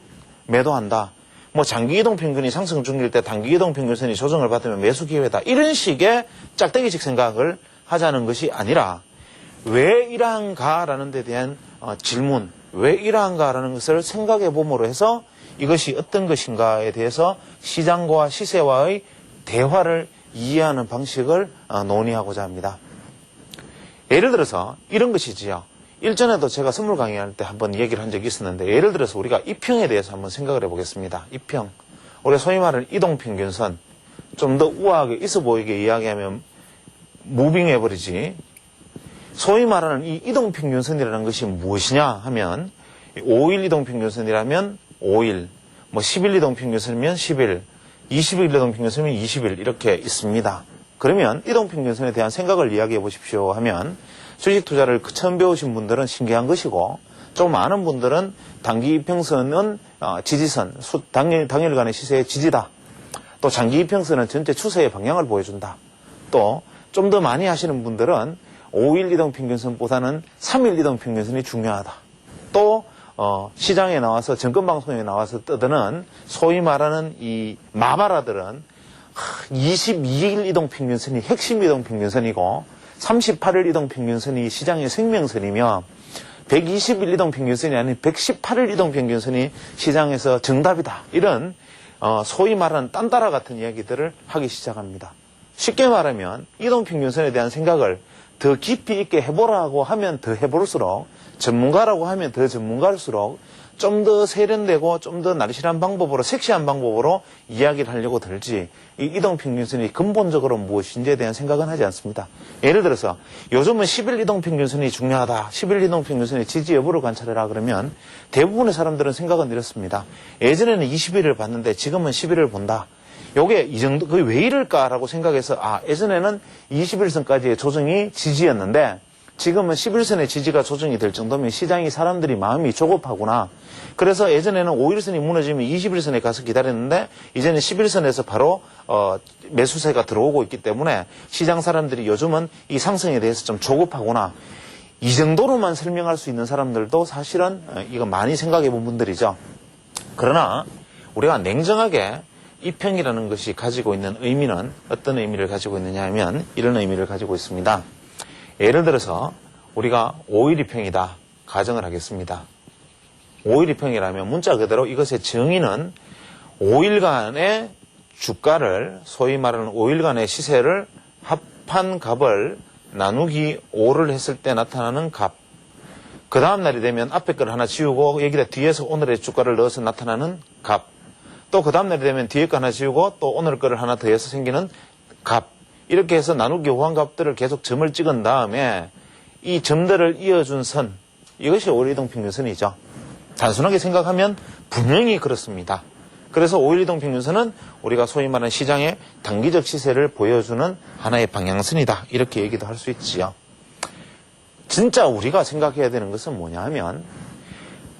매도한다. 뭐 장기 이동 평균이 상승 중일 때 단기 이동 평균선이 조정을 받으면 매수 기회다. 이런 식의 짝대기식 생각을 하자는 것이 아니라 왜 이러한가라는 데 대한 질문, 왜 이러한가라는 것을 생각해 봄으로 해서 이것이 어떤 것인가에 대해서 시장과 시세와의 대화를 이해하는 방식을 논의하고자 합니다. 예를 들어서 이런 것이지요. 일전에도 제가 선물 강의할 때 한번 얘기를 한 적이 있었는데, 예를 들어서 우리가 이평에 대해서 한번 생각을 해보겠습니다. 이평. 우리가 소위 말하는 이동평균선. 좀 더 우아하게 있어 보이게 이야기하면 무빙해버리지. 소위 말하는 이 이동평균선이라는 것이 무엇이냐 하면 5일 이동평균선이라면 5일, 뭐 10일 이동평균선이면 10일, 20일 이동평균선이면 20일 이렇게 있습니다. 그러면 이동평균선에 대한 생각을 이야기해 보십시오 하면 주식 투자를 처음 배우신 분들은 신기한 것이고 좀 아는 분들은 단기 이평선은 지지선, 당일간의 시세의 지지다. 또 장기 이평선은 전체 추세의 방향을 보여준다. 또 좀 더 많이 하시는 분들은 5일 이동평균선보다는 3일 이동평균선이 중요하다. 또 시장에 나와서 정권방송에 나와서 떠드는 소위 말하는 이 마바라들은 22일 이동평균선이 핵심 이동평균선이고 38일 이동평균선이 시장의 생명선이며 120일 이동평균선이 아닌 118일 이동평균선이 시장에서 정답이다. 이런 소위 말하는 딴따라 같은 이야기들을 하기 시작합니다. 쉽게 말하면 이동평균선에 대한 생각을 더 깊이 있게 해보라고 하면 더 해볼수록, 전문가라고 하면 더 전문가일수록 좀 더 세련되고 좀 더 날씬한 방법으로, 섹시한 방법으로 이야기를 하려고 들지, 이 이동평균선이 근본적으로 무엇인지에 대한 생각은 하지 않습니다. 예를 들어서 요즘은 10일 이동평균선이 중요하다. 10일 이동평균선의 지지 여부를 관찰해라 그러면 대부분의 사람들은 생각은 이렇습니다. 예전에는 20일을 봤는데 지금은 10일을 본다. 요게 이 정도, 그게 왜 이럴까라고 생각해서, 예전에는 21선까지의 조정이 지지였는데, 지금은 11선의 지지가 조정이 될 정도면 시장이 사람들이 마음이 조급하구나. 그래서 예전에는 5일선이 무너지면 21선에 가서 기다렸는데, 이제는 11선에서 바로, 매수세가 들어오고 있기 때문에 시장 사람들이 요즘은 이 상승에 대해서 좀 조급하구나. 이 정도로만 설명할 수 있는 사람들도 사실은 이거 많이 생각해 본 분들이죠. 그러나, 우리가 냉정하게 이평이라는 것이 가지고 있는 의미는 어떤 의미를 가지고 있느냐 하면 이런 의미를 가지고 있습니다. 예를 들어서 우리가 5일 이평이다 가정을 하겠습니다. 5일 이평이라면 문자 그대로 이것의 정의는 5일간의 주가를, 소위 말하는 5일간의 시세를 합한 값을 나누기 5를 했을 때 나타나는 값. 그 다음 날이 되면 앞에 걸 하나 지우고 여기다 뒤에서 오늘의 주가를 넣어서 나타나는 값. 또 그 다음날이 되면 뒤에 거 하나 지우고 또 오늘 거를 하나 더해서 생기는 값. 이렇게 해서 나누기 5한 값들을 계속 점을 찍은 다음에 이 점들을 이어준 선, 이것이 5일 이동평균선이죠. 단순하게 생각하면 분명히 그렇습니다. 그래서 5일 이동평균선은 우리가 소위 말하는 시장의 단기적 시세를 보여주는 하나의 방향선이다. 이렇게 얘기도 할 수 있지요. 진짜 우리가 생각해야 되는 것은 뭐냐 하면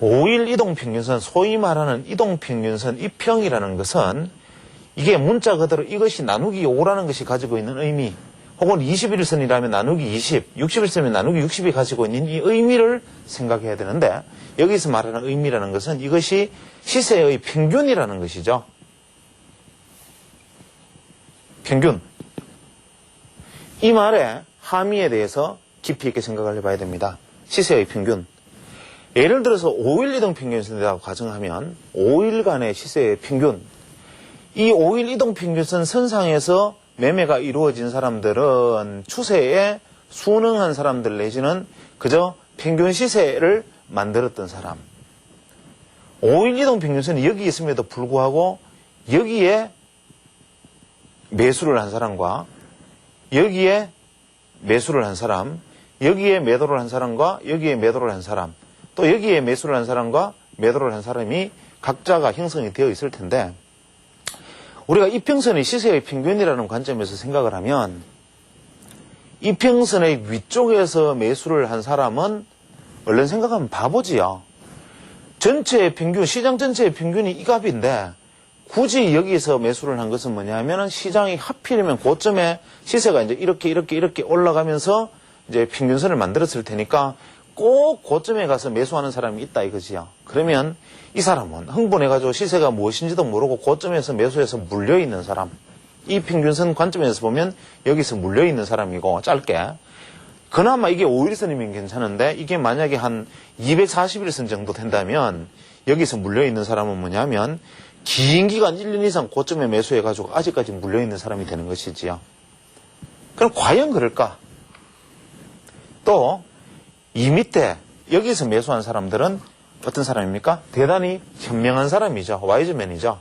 5일 이동평균선, 소위 말하는 이동평균선, 이평이라는 것은 이게 문자 그대로 이것이 나누기 5라는 것이 가지고 있는 의미, 혹은 21일선이라면 나누기 20, 60일선이면 나누기 60이 가지고 있는 이 의미를 생각해야 되는데, 여기서 말하는 의미라는 것은 이것이 시세의 평균이라는 것이죠. 평균. 이 말의 함의에 대해서 깊이 있게 생각을 해봐야 됩니다. 시세의 평균. 예를 들어서 5일 이동평균선이라고 가정하면 5일간의 시세의 평균, 이 5일 이동평균선 선상에서 매매가 이루어진 사람들은 추세에 순응한 사람들 내지는 그저 평균 시세를 만들었던 사람. 5일 이동평균선이 여기 있음에도 불구하고 여기에 매수를 한 사람과 여기에 매수를 한 사람, 여기에 매도를 한 사람과 여기에 매도를 한 사람, 또 여기에 매수를 한 사람과 매도를 한 사람이 각자가 형성이 되어 있을 텐데, 우리가 이평선이 시세의 평균이라는 관점에서 생각을 하면 이평선의 위쪽에서 매수를 한 사람은 얼른 생각하면 바보지요. 전체의 평균, 시장 전체의 평균이 이 값인데 굳이 여기서 매수를 한 것은 뭐냐 하면 시장이 하필이면 고점에 시세가 이제 이렇게 올라가면서 이제 평균선을 만들었을 테니까 꼭 고점에 가서 매수하는 사람이 있다 이거지요. 그러면 이 사람은 흥분해가지고 시세가 무엇인지도 모르고 고점에서 매수해서 물려있는 사람. 이 평균선 관점에서 보면 여기서 물려있는 사람이고 짧게. 그나마 이게 5일선이면 괜찮은데 이게 만약에 한 240일선 정도 된다면 여기서 물려있는 사람은 뭐냐면 긴 기간 1년 이상 고점에 매수해가지고 아직까지 물려있는 사람이 되는 것이지요. 그럼 과연 그럴까? 또 이 밑에 여기서 매수한 사람들은 어떤 사람입니까? 대단히 현명한 사람이죠. 와이즈맨이죠.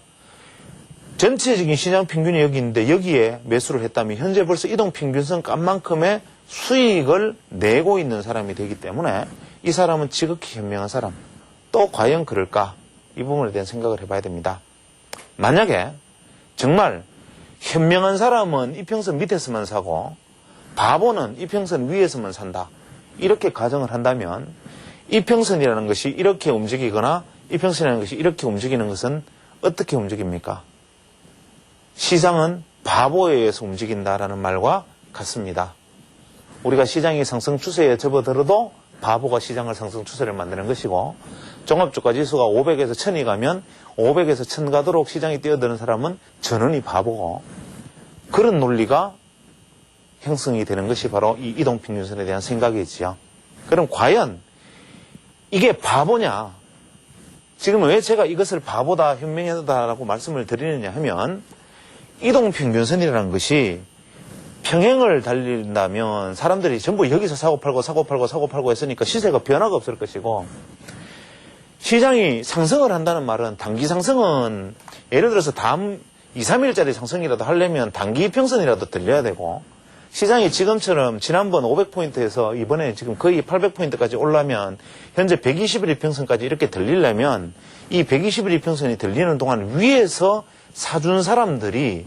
전체적인 시장 평균이 여기 있는데 여기에 매수를 했다면 현재 벌써 이동평균선 값만큼의 수익을 내고 있는 사람이 되기 때문에 이 사람은 지극히 현명한 사람. 또 과연 그럴까? 이 부분에 대한 생각을 해봐야 됩니다. 만약에 정말 현명한 사람은 이평선 밑에서만 사고 바보는 이평선 위에서만 산다. 이렇게 가정을 한다면 이평선이라는 것이 이렇게 움직이거나 이평선이라는 것이 이렇게 움직이는 것은 어떻게 움직입니까? 시장은 바보에 의해서 움직인다라는 말과 같습니다. 우리가 시장이 상승 추세에 접어들어도 바보가 시장을 상승 추세를 만드는 것이고 종합주가 지수가 500에서 1000이 가면 500에서 1000 가도록 시장이 뛰어드는 사람은 전원이 바보고 그런 논리가 형성이 되는 것이 바로 이 이동평균선에 대한 생각이지요. 그럼 과연 이게 바보냐? 지금 왜 제가 이것을 바보다, 현명하다라고 말씀을 드리느냐 하면 이동평균선이라는 것이 평행을 달린다면 사람들이 전부 여기서 사고 팔고 했으니까 시세가 변화가 없을 것이고 시장이 상승을 한다는 말은 단기 상승은 예를 들어서 다음 2, 3일짜리 상승이라도 하려면 단기 평선이라도 들려야 되고 시장이 지금처럼 지난번 500포인트에서 이번에 지금 거의 800포인트까지 올라면 현재 120일 이평선까지 이렇게 들리려면 이 120일 이평선이 들리는 동안 위에서 사준 사람들이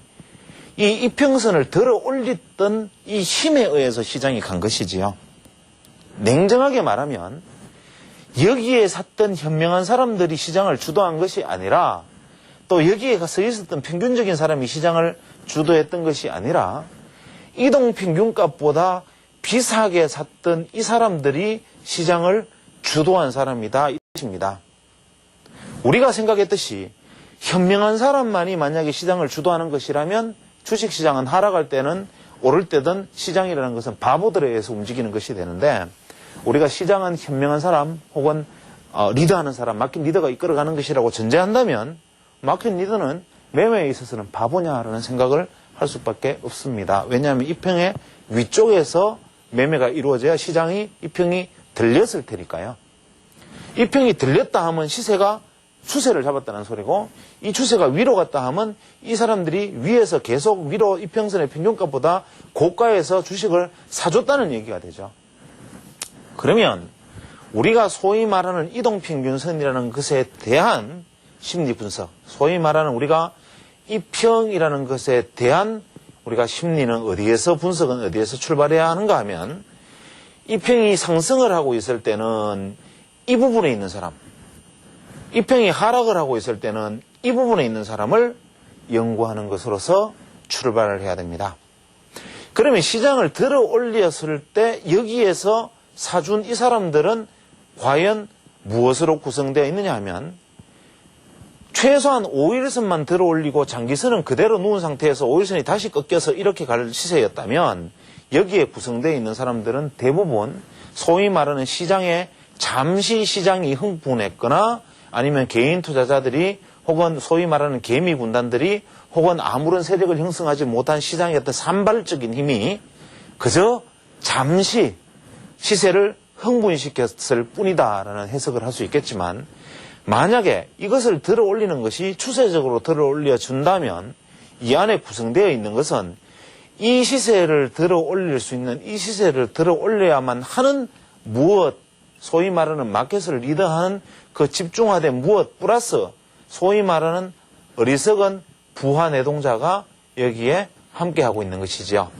이 이평선을 들어 올렸던 이 힘에 의해서 시장이 간 것이지요. 냉정하게 말하면 여기에 샀던 현명한 사람들이 시장을 주도한 것이 아니라 또 여기에 서 있었던 평균적인 사람이 시장을 주도했던 것이 아니라 이동평균값보다 비싸게 샀던 이 사람들이 시장을 주도한 사람이다. 이것입니다. 우리가 생각했듯이 현명한 사람만이 만약에 시장을 주도하는 것이라면 주식시장은 하락할 때는 오를 때든 시장이라는 것은 바보들에 의해서 움직이는 것이 되는데 우리가 시장은 현명한 사람 혹은 리더하는 사람, 마켓 리더가 이끌어가는 것이라고 전제한다면 마켓 리더는 매매에 있어서는 바보냐라는 생각을 할 수밖에 없습니다. 왜냐하면 이평의 위쪽에서 매매가 이루어져야 시장이 이평이 들렸을 테니까요. 이평이 들렸다 하면 시세가 추세를 잡았다는 소리고 이 추세가 위로 갔다 하면 이 사람들이 위에서 계속 위로 이평선의 평균값보다 고가에서 주식을 사줬다는 얘기가 되죠. 그러면 우리가 소위 말하는 이동평균선이라는 것에 대한 심리 분석, 소위 말하는 우리가 이평이라는 것에 대한 우리가 심리는 어디에서 분석은 어디에서 출발해야 하는가 하면 이평이 상승을 하고 있을 때는 이 부분에 있는 사람, 이평이 하락을 하고 있을 때는 이 부분에 있는 사람을 연구하는 것으로서 출발을 해야 됩니다. 그러면 시장을 들어 올렸을 때 여기에서 사준 이 사람들은 과연 무엇으로 구성되어 있느냐 하면 최소한 5일선만 들어 올리고 장기선은 그대로 누운 상태에서 5일선이 다시 꺾여서 이렇게 갈 시세였다면 여기에 구성되어 있는 사람들은 대부분 소위 말하는 시장에 잠시 시장이 흥분했거나 아니면 개인 투자자들이 혹은 소위 말하는 개미 군단들이 혹은 아무런 세력을 형성하지 못한 시장의 어떤 산발적인 힘이 그저 잠시 시세를 흥분시켰을 뿐이다라는 해석을 할 수 있겠지만 만약에 이것을 들어 올리는 것이 추세적으로 들어 올려 준다면 이 안에 구성되어 있는 것은 이 시세를 들어 올릴 수 있는 이 시세를 들어 올려야만 하는 무엇, 소위 말하는 마켓을 리더하는 그 집중화된 무엇 플러스 소위 말하는 어리석은 부하 내동자가 여기에 함께하고 있는 것이지요.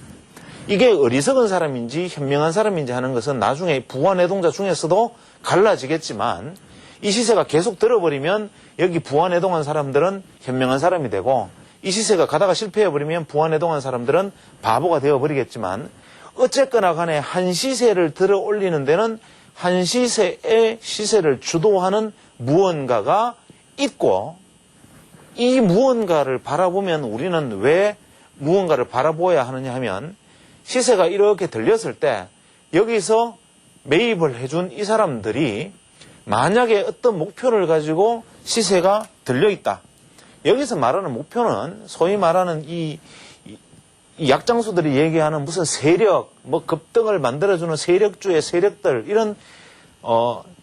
이게 어리석은 사람인지 현명한 사람인지 하는 것은 나중에 부하 내동자 중에서도 갈라지겠지만 이 시세가 계속 들어버리면 여기 부하 내동한 사람들은 현명한 사람이 되고 이 시세가 가다가 실패해버리면 부하 내동한 사람들은 바보가 되어버리겠지만 어쨌거나 간에 한 시세를 들어 올리는 데는 한 시세의 시세를 주도하는 무언가가 있고 이 무언가를 바라보면 우리는 왜 무언가를 바라보아야 하느냐 하면 시세가 이렇게 들렸을 때 여기서 매입을 해준 이 사람들이 만약에 어떤 목표를 가지고 시세가 들려있다. 여기서 말하는 목표는 소위 말하는 이 약장수들이 얘기하는 무슨 세력, 뭐 급등을 만들어주는 세력주의 세력들 이런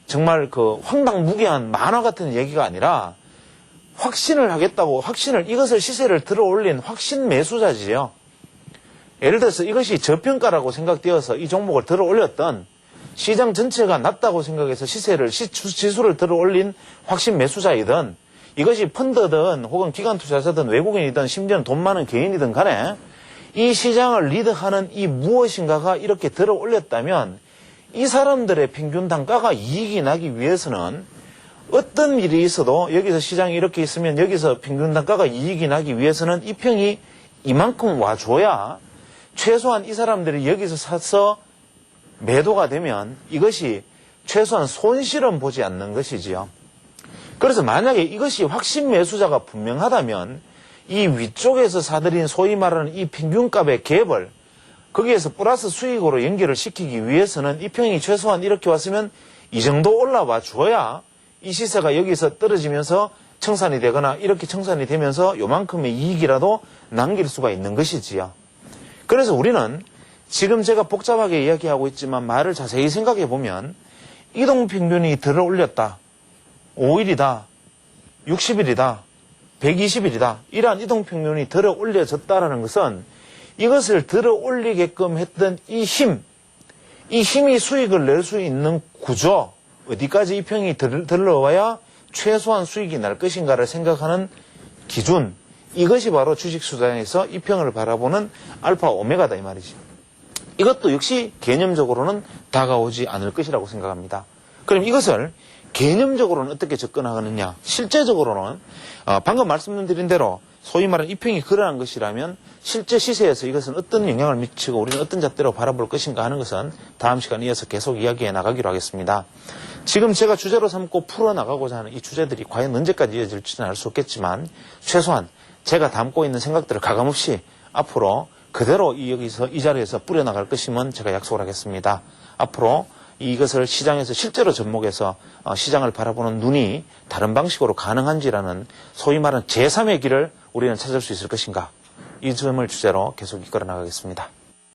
정말 그 황당무계한 만화 같은 얘기가 아니라 확신을 하겠다고 이것을 시세를 들어 올린 확신 매수자지요. 예를 들어서 이것이 저평가라고 생각되어서 이 종목을 들어 올렸던 시장 전체가 낮다고 생각해서 지수를 들어 올린 확신 매수자이든 이것이 펀드든 혹은 기관 투자자든 외국인이든 심지어는 돈 많은 개인이든 간에 이 시장을 리드하는 이 무엇인가가 이렇게 들어 올렸다면 이 사람들의 평균 단가가 이익이 나기 위해서는 어떤 일이 있어도 여기서 시장이 이렇게 있으면 여기서 평균 단가가 이익이 나기 위해서는 이 평이 이만큼 와줘야 최소한 이 사람들이 여기서 사서 매도가 되면 이것이 최소한 손실은 보지 않는 것이지요. 그래서 만약에 이것이 확신 매수자가 분명하다면 이 위쪽에서 사들인 소위 말하는 이 평균값의 갭을 거기에서 플러스 수익으로 연결을 시키기 위해서는 이 평이 최소한 이렇게 왔으면 이 정도 올라와 줘야 이 시세가 여기서 떨어지면서 청산이 되거나 이렇게 청산이 되면서 요만큼의 이익이라도 남길 수가 있는 것이지요. 그래서 우리는 지금 제가 복잡하게 이야기하고 있지만 말을 자세히 생각해 보면 이동평균이 들어 올렸다. 5일이다. 60일이다. 120일이다. 이러한 이동평균이 들어 올려졌다는 것은 이것을 들어 올리게끔 했던 이 힘이 수익을 낼 수 있는 구조, 어디까지 이 평이 들러와야 최소한 수익이 날 것인가를 생각하는 기준, 이것이 바로 주식시장에서 이 평을 바라보는 알파 오메가다 이 말이지. 이것도 역시 개념적으로는 다가오지 않을 것이라고 생각합니다. 그럼 이것을 개념적으로는 어떻게 접근하느냐? 실제적으로는 방금 말씀드린 대로 소위 말하는 이 평이 그러한 것이라면 실제 시세에서 이것은 어떤 영향을 미치고 우리는 어떤 잣대로 바라볼 것인가 하는 것은 다음 시간에 이어서 계속 이야기해 나가기로 하겠습니다. 지금 제가 주제로 삼고 풀어나가고자 하는 이 주제들이 과연 언제까지 이어질지는 알 수 없겠지만 최소한 제가 담고 있는 생각들을 가감없이 앞으로 그대로 여기서 이 자리에서 뿌려나갈 것임은 제가 약속을 하겠습니다. 앞으로 이것을 시장에서 실제로 접목해서 시장을 바라보는 눈이 다른 방식으로 가능한지라는 소위 말하는 제3의 길을 우리는 찾을 수 있을 것인가, 이 점을 주제로 계속 이끌어 나가겠습니다.